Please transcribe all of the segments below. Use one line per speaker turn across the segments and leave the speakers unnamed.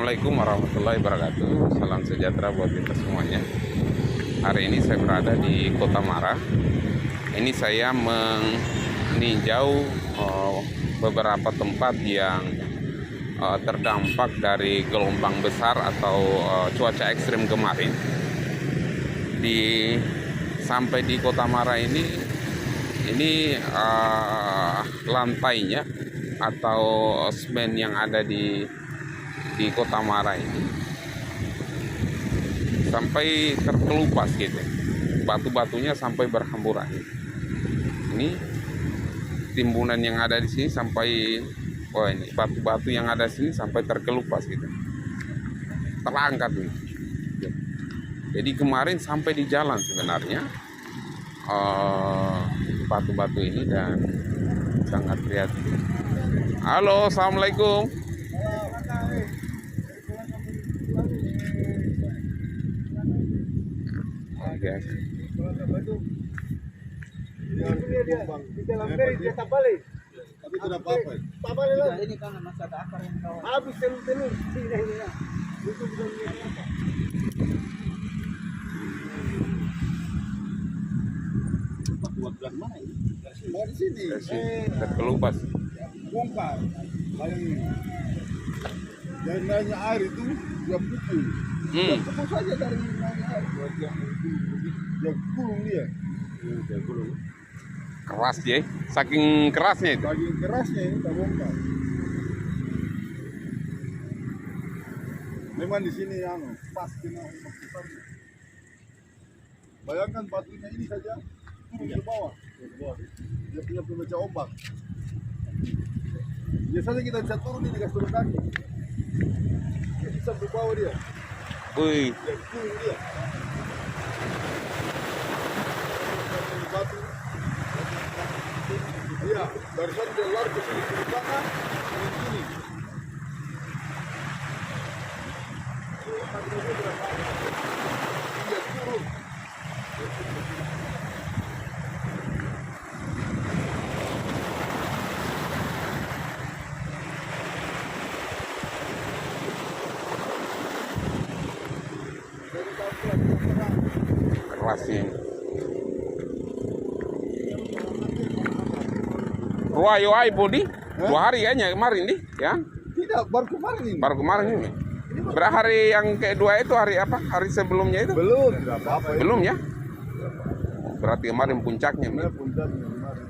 Assalamualaikum warahmatullahi wabarakatuh. Salam sejahtera buat kita semuanya. Hari ini saya berada di Kota Mara. Ini saya meninjau beberapa tempat yang terdampak dari gelombang besar atau cuaca ekstrim kemarin. Sampai di Kota Mara ini lantainya atau semen yang ada di Kota Mara ini sampai terkelupas gitu, batu-batunya sampai berhamburan. Ini timbunan yang ada di sini sampai, ini batu-batu yang ada di sini sampai terkelupas gitu, terangkat nih. Jadi kemarin sampai di jalan sebenarnya batu-batu ini, dan sangat prihatin. Halo, assalamualaikum. Biasa.
Dia tak balik.
Tapi tidak apa-apa.
Tak balik lagi.
Ini kan masih ada akar yang kawan.
Habis telur sini ini. Itu bukan apa.
Buat bilang mana ini? Dari sini.
Terkelupas.
Bongkar. Bayangin. Yang naiknya air itu dia pukul. Dia pukul saja dari naiknya air. Dia gulung dia. Dia gulung.
Keras ya, saking kerasnya itu.
Saking kerasnya ini tak bongkar. Memang di sini pas kena ombak besarnya. Bayangkan batunya ini saja turun ke bawah. Dia punya pemecah ombak. Biasanya kita bisa turun ini, kasih turun kaki. Dia bisa ke bawah dia.
Wih,
Dia turun dia. Batu. Iya, dari sana dia lari ke sini, ke sana, ke sini. Dia turun.
kerasnya. Ruayo ai Budi, 2 hari kayaknya kemarin nih, ya?
Tidak, baru kemarin ini.
Baru kemarin ini. Hari yang kedua itu hari apa? Hari sebelumnya itu?
Belum, tidak apa-apa.
Belum ya? Berarti kemarin puncaknya.
Ini puncaknya kemarin.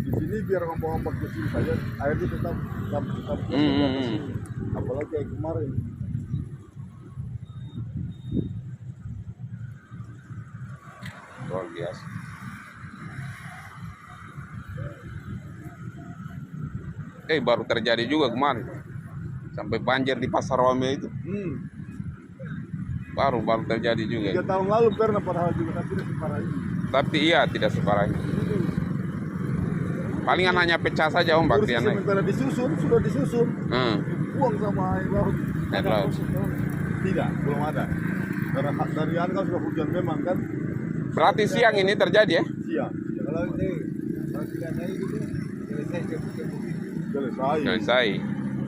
Di sini biar ombak-ombak ke sini saja, airnya tetap ke sini. Apalagi kayak kemarin.
Luar biasa. Baru terjadi juga kemarin. Sampai banjir di Pasar Rome itu. Baru terjadi juga.
3 tahun lalu pernah padahal juga, tapi tidak separah ini.
Tapi iya, tidak separah ini. Palingan hanya pecah saja ombak dia naik.
Sementara disusun, sudah disusun. Buang sama air laut.
Air laut.
Tidak, belum ada. Karena dari kan sudah hujan memang kan.
Berarti siang ini terjadi ya?
Siang.
Kalau tidak naik itu selesai.
Selesai.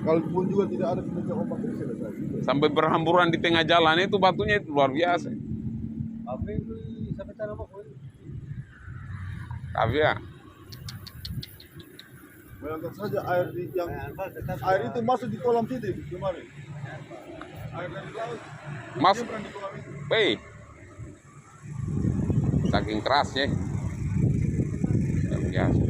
Kalaupun juga tidak ada pemecah ombak itu selesai.
Sampai berhamburan di tengah jalan itu batunya itu luar biasa.
Apa itu sampai tanah apa?
Tapi ya,
Bayangkan saja air itu masuk di kolam situ kemarin. Air dari laut
masuk.
di kolam itu.
Saking kerasnya. Luar biasa.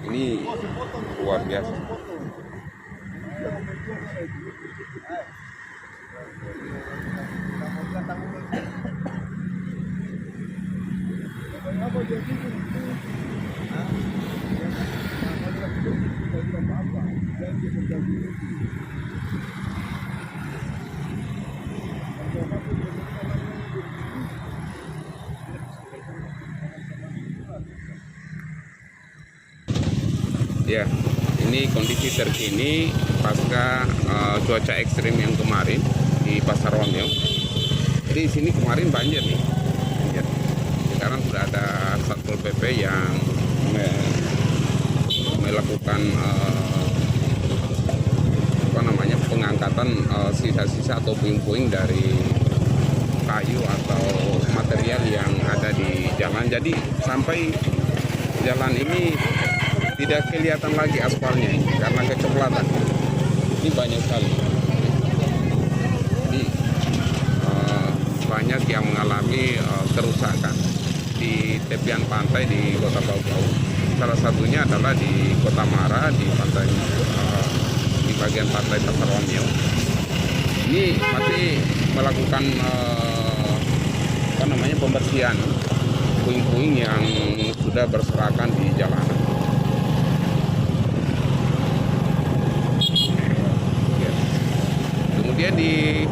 Ini luar biasa. Ya, ini kondisi terkini pasca cuaca ekstrim yang kemarin di Pasar Romeo. Jadi di sini kemarin banjir nih. Banjir. Sekarang sudah ada Satpol PP yang melakukan pengangkatan sisa-sisa atau puing-puing dari kayu atau material yang ada di jalan. Jadi sampai jalan ini tidak kelihatan lagi aspalnya ini karena kecoklatan. Ini banyak sekali. Jadi banyak yang mengalami kerusakan di tepian pantai di Kota Bau-Bau. Salah satunya adalah di Kota Mara, di pantai di bagian pantai Pasar Wamil. Ini masih melakukan pembersihan puing-puing yang sudah berserakan di jalanan. Ya. Kemudian di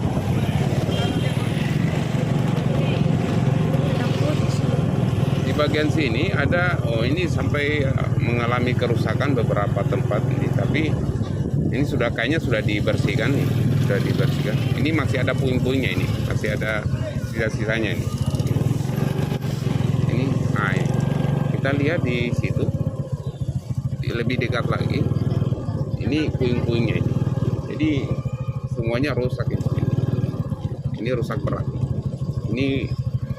bagian sini ada, ini sampai mengalami kerusakan beberapa tempat ini, tapi ini kayaknya sudah dibersihkan nih, sudah dibersihkan. Ini masih ada puing-puingnya, ini masih ada sisa-sisanya ini. Nah, kita lihat di situ, lebih dekat lagi, ini puing-puingnya ini. Jadi semuanya rusak ini. Ini rusak berat. Ini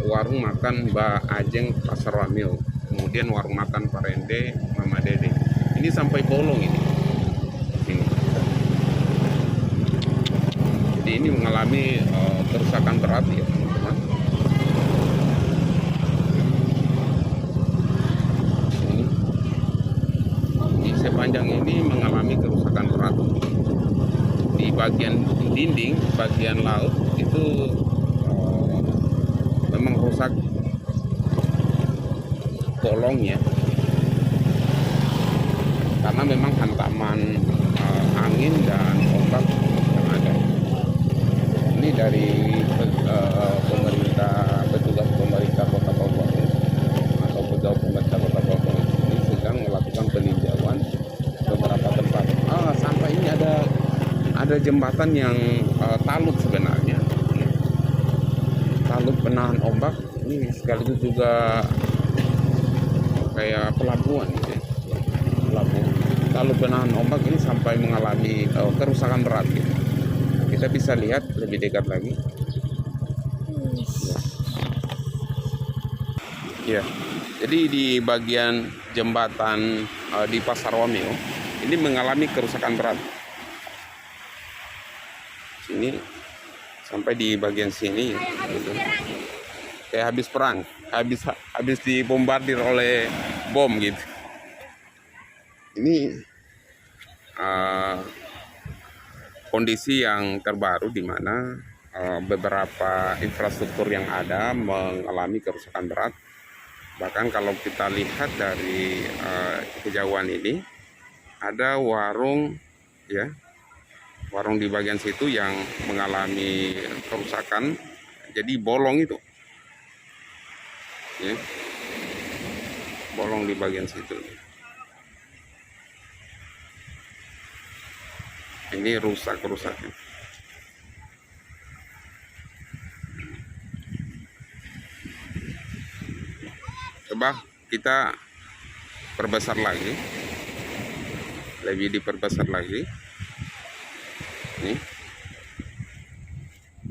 warung makan Mbak Ajeng Pasar Wamil, kemudian warung makan Parende Mama Dede. Ini sampai bolong ini. Jadi ini mengalami kerusakan berat ya teman-teman. Di sepanjang ini mengalami kerusakan berat. Di bagian dinding, bagian laut itu memang rusak, bolong ya, karena memang hantaman angin dan ombak yang ada. Ini dari petugas pemerintah Kota Bau-Bau atau pegawai pemerintah Kota Bau-Bau ini sedang melakukan peninjauan beberapa tempat. Sampai ini ada jembatan yang talut sebenarnya. Talut penahan ombak, ini sekaligus juga kayak pelabuhan gitu ya. Pelabuhan. Talut penahan ombak ini sampai mengalami kerusakan berat gitu. Kita bisa lihat lebih dekat lagi. Ya. Jadi di bagian jembatan di Pasar Wamil ini mengalami kerusakan berat. Sini sampai di bagian sini gitu. Kayak habis perang, habis dibombardir oleh bom gitu. Ini kondisi yang terbaru di mana beberapa infrastruktur yang ada mengalami kerusakan berat. Bahkan kalau kita lihat dari kejauhan ini ada warung ya. Warung di bagian situ yang mengalami kerusakan, jadi bolong itu ya. Bolong di bagian situ. Ini rusak-rusaknya. Coba kita perbesar lagi, lebih diperbesar lagi. Ini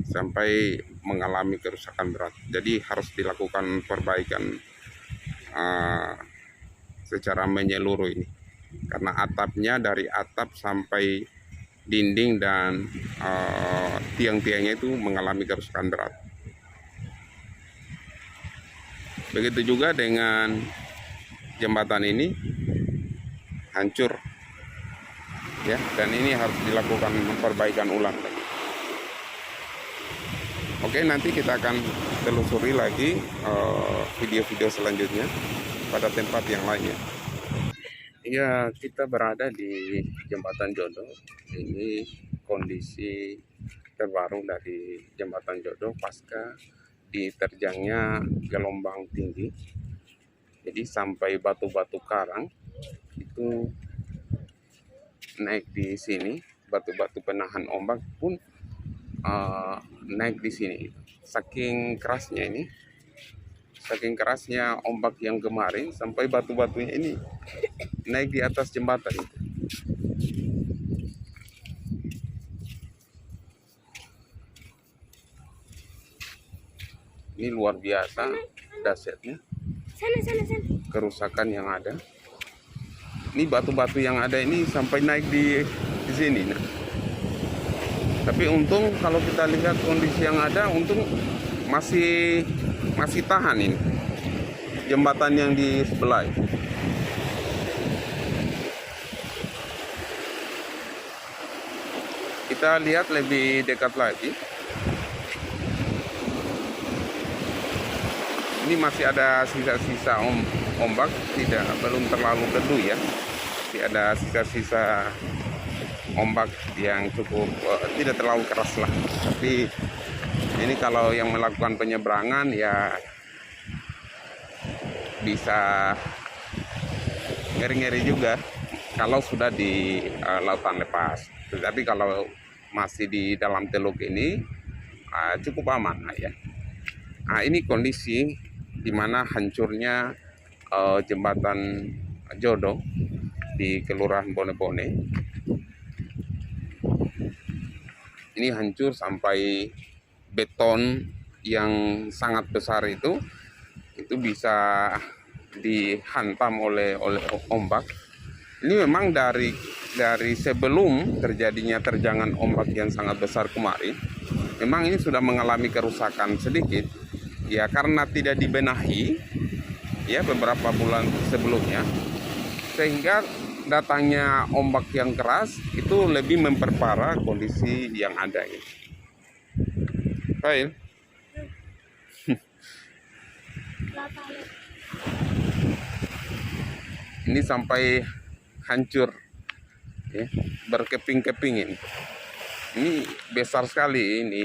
sampai mengalami kerusakan berat. Jadi harus dilakukan perbaikan secara menyeluruh ini, karena atapnya dari atap sampai dinding dan tiang-tiangnya itu mengalami kerusakan berat. Begitu juga dengan jembatan ini hancur ya, dan ini harus dilakukan perbaikan ulang lagi. Oke, nanti kita akan telusuri lagi video-video selanjutnya pada tempat yang lainnya. Ya, kita berada di Jembatan Jodoh. Ini kondisi terbaru dari Jembatan Jodoh pasca diterjangnya gelombang tinggi. Jadi sampai batu-batu karang itu naik di sini, batu-batu penahan ombak pun naik di sini. Saking kerasnya ini, saking kerasnya ombak yang kemarin sampai batu-batunya ini naik di atas jembatan itu. Ini luar biasa dahsyatnya
Sana.
kerusakan yang ada. Ini batu-batu yang ada ini sampai naik di sini. Nah. Tapi untung kalau kita lihat kondisi yang ada, untung masih tahan ini jembatan yang di sebelah. Kita lihat lebih dekat lagi. Ini masih ada sisa-sisa ombak, belum terlalu teduh ya. Masih ada sisa-sisa ombak yang cukup tidak terlalu keras lah. Tapi ini kalau yang melakukan penyeberangan ya bisa ngeri-ngeri juga kalau sudah di lautan lepas. Tetapi kalau masih di dalam teluk ini cukup aman lah ya. Nah, ini kondisi di mana hancurnya jembatan Jodoh di Kelurahan Bone-Bone. Ini hancur sampai beton yang sangat besar itu bisa dihantam oleh ombak. Ini memang dari sebelum terjadinya terjangan ombak yang sangat besar kemarin, memang ini sudah mengalami kerusakan sedikit. Ya karena tidak dibenahi ya beberapa bulan sebelumnya, sehingga datangnya ombak yang keras itu lebih memperparah kondisi yang ada ini. Baik. Ini sampai hancur ya, berkeping-keping ini. Ini besar sekali ini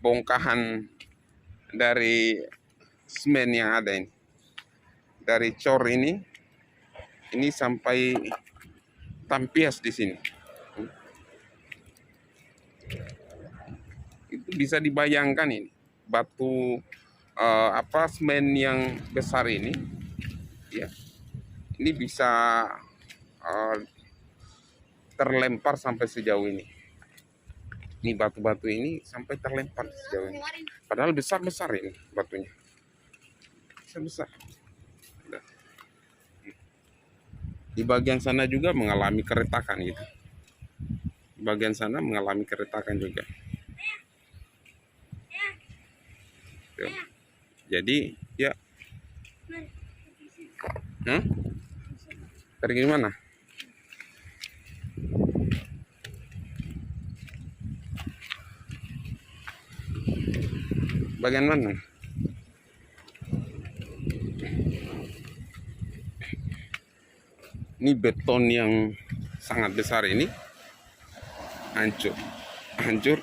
bongkahan dari semen yang ada ini, dari cor ini sampai tampias di sini. Itu bisa dibayangkan ini batu semen yang besar ini, ya, ini bisa terlempar sampai sejauh ini. Ini batu-batu ini sampai terlempar sejauh ini. Padahal besar-besar ini batunya. Besar-besar. Di bagian sana juga mengalami keretakan gitu. Di bagian sana mengalami keretakan juga. Tuh. Jadi ya. Pergi mana? Bagian mana? Ini beton yang sangat besar ini hancur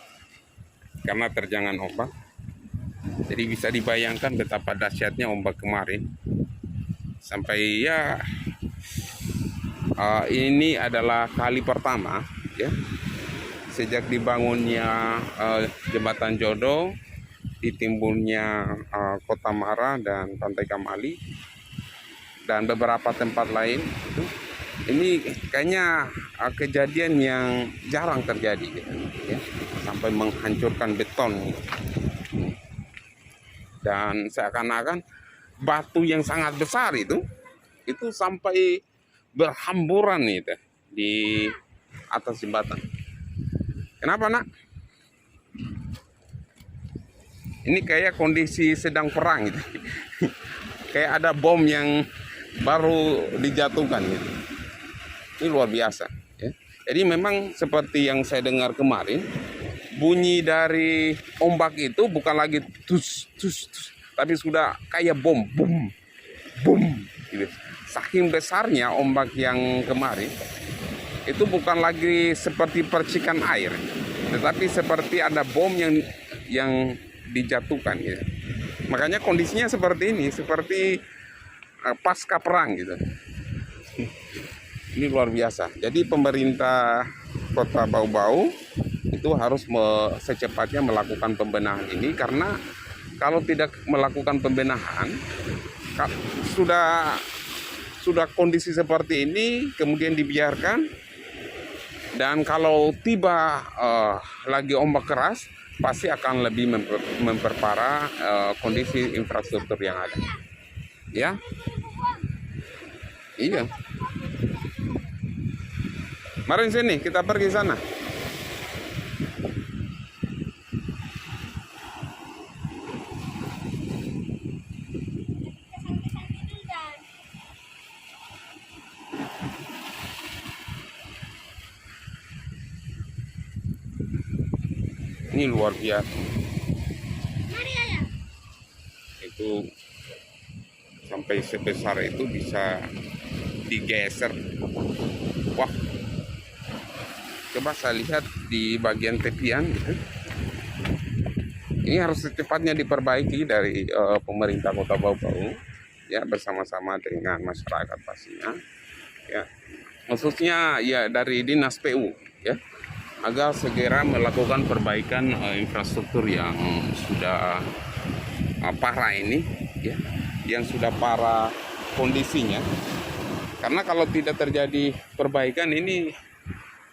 karena terjangan ombak. Jadi bisa dibayangkan betapa dahsyatnya ombak kemarin. Sampai ya ini adalah kali pertama ya sejak dibangunnya jembatan Jodoh, ditimbunnya Kota Mara dan Pantai Kamali dan beberapa tempat lain itu. Ini kayaknya kejadian yang jarang terjadi ya, sampai menghancurkan beton dan seakan-akan batu yang sangat besar itu sampai berhamburan itu di atas jembatan. Kenapa nak? Ini kayak kondisi sedang perang gitu. Kayak ada bom yang baru dijatuhkan gitu. Ini luar biasa ya. Jadi memang seperti yang saya dengar kemarin, bunyi dari ombak itu bukan lagi tus tus, tapi sudah kayak bom gitu. Saking besarnya ombak yang kemarin itu bukan lagi seperti percikan air, tetapi seperti ada bom yang dijatuhkan gitu. Makanya kondisinya seperti ini, seperti pasca perang gitu. Ini luar biasa. Jadi pemerintah Kota Bau-Bau itu harus secepatnya melakukan pembenahan ini, karena kalau tidak melakukan pembenahan sudah sudah kondisi seperti ini kemudian dibiarkan, dan kalau tiba lagi ombak keras, pasti akan lebih memperparah kondisi infrastruktur yang ada. Ya, iya. Mari sini, kita pergi sana. Ini luar biasa. Itu sampai sebesar itu bisa digeser. Wah, coba saya lihat di bagian tepian gitu. Ini harus secepatnya diperbaiki dari pemerintah Kota Bau-Bau, ya, bersama-sama dengan masyarakat pastinya, ya, khususnya ya dari Dinas PU, ya, agar segera melakukan perbaikan infrastruktur yang sudah parah ini, ya, yang sudah parah kondisinya. Karena kalau tidak terjadi perbaikan ini,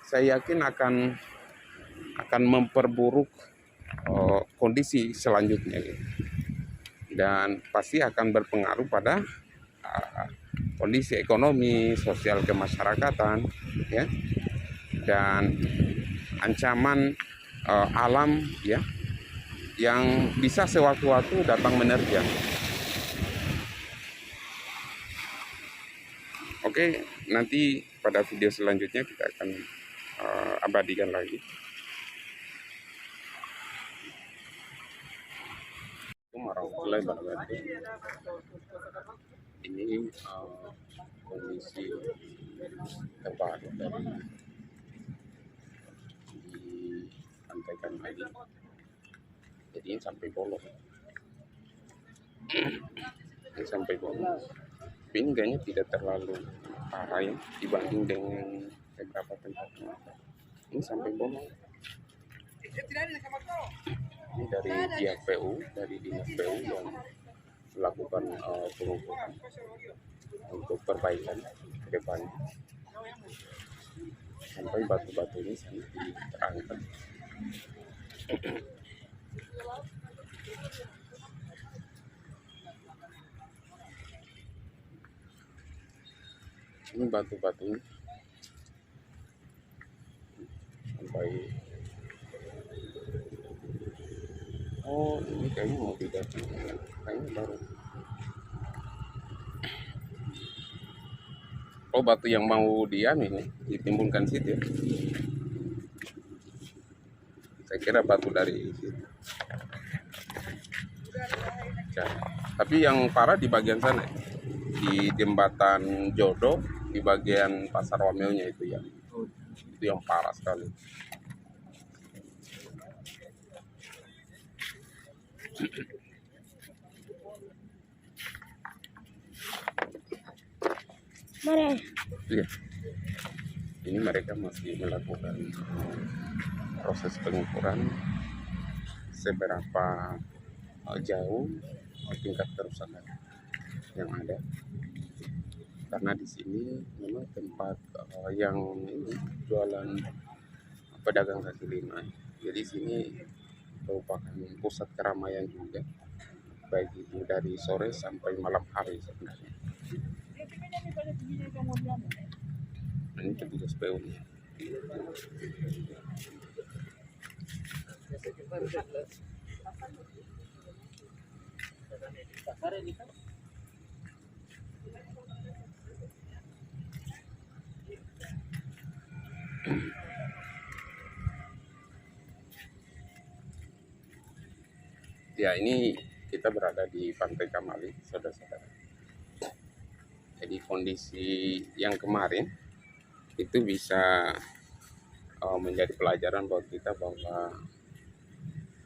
saya yakin akan memperburuk kondisi selanjutnya, gitu. Dan pasti akan berpengaruh pada kondisi ekonomi, sosial kemasyarakatan, ya, dan ancaman alam, ya, yang bisa sewaktu-waktu datang menerjang. Oke, nanti pada video selanjutnya kita akan abadikan lagi. Warahmatullahi wabarakatuh. Ini kondisi terbaru dari di Pantai Kamali. Jadi ini sampai bolong. Ini sampai bolong. Tapi ini kayaknya tidak terlalu parah, ya, dibanding dengan beberapa tempat yang ada. Ini sampai bolong. Ini dari pihak PU, dari Dinas PU yang melakukan pengukuran untuk perbaikan ke depannya. Sampai batu-batu ini sangat terangkat. Ini batu-batu ini sampai, oh ini kayaknya mau diganti, kayaknya baru. Oh, batu yang mau ini ditimbulkan situ, ya. Saya kira batu dari situ. Tapi yang parah di bagian sana, di jembatan Jodoh, di bagian Pasar Wameunya itu yang parah sekali.
Mari.
Iya. Ini mereka masih melakukan proses pengukuran seberapa jauh tingkat kerusakan yang ada. Karena di sini memang tempat yang ini jualan pedagang kaki lima. Jadi sini merupakan pusat keramaian juga, baik itu dari sore sampai malam hari sebenarnya. Ini petugas PU nih. Ya, ini kita berada di Pantai Kamali, saudara-saudara. Jadi kondisi yang kemarin itu bisa menjadi pelajaran buat kita bahwa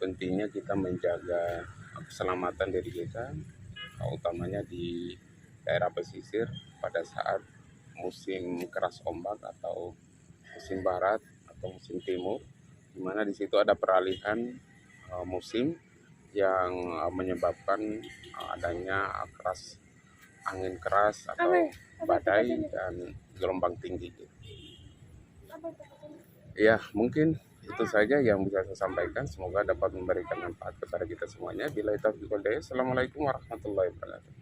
pentingnya kita menjaga keselamatan diri kita, utamanya di daerah pesisir pada saat musim keras ombak atau musim barat atau musim timur, di mana di situ ada peralihan musim yang menyebabkan adanya keras angin keras atau badai dan gelombang tinggi. Ya, mungkin itu saja yang bisa saya sampaikan. Semoga dapat memberikan manfaat kepada kita semuanya. Bila taufiq wal hidayah. Assalamualaikum warahmatullahi wabarakatuh.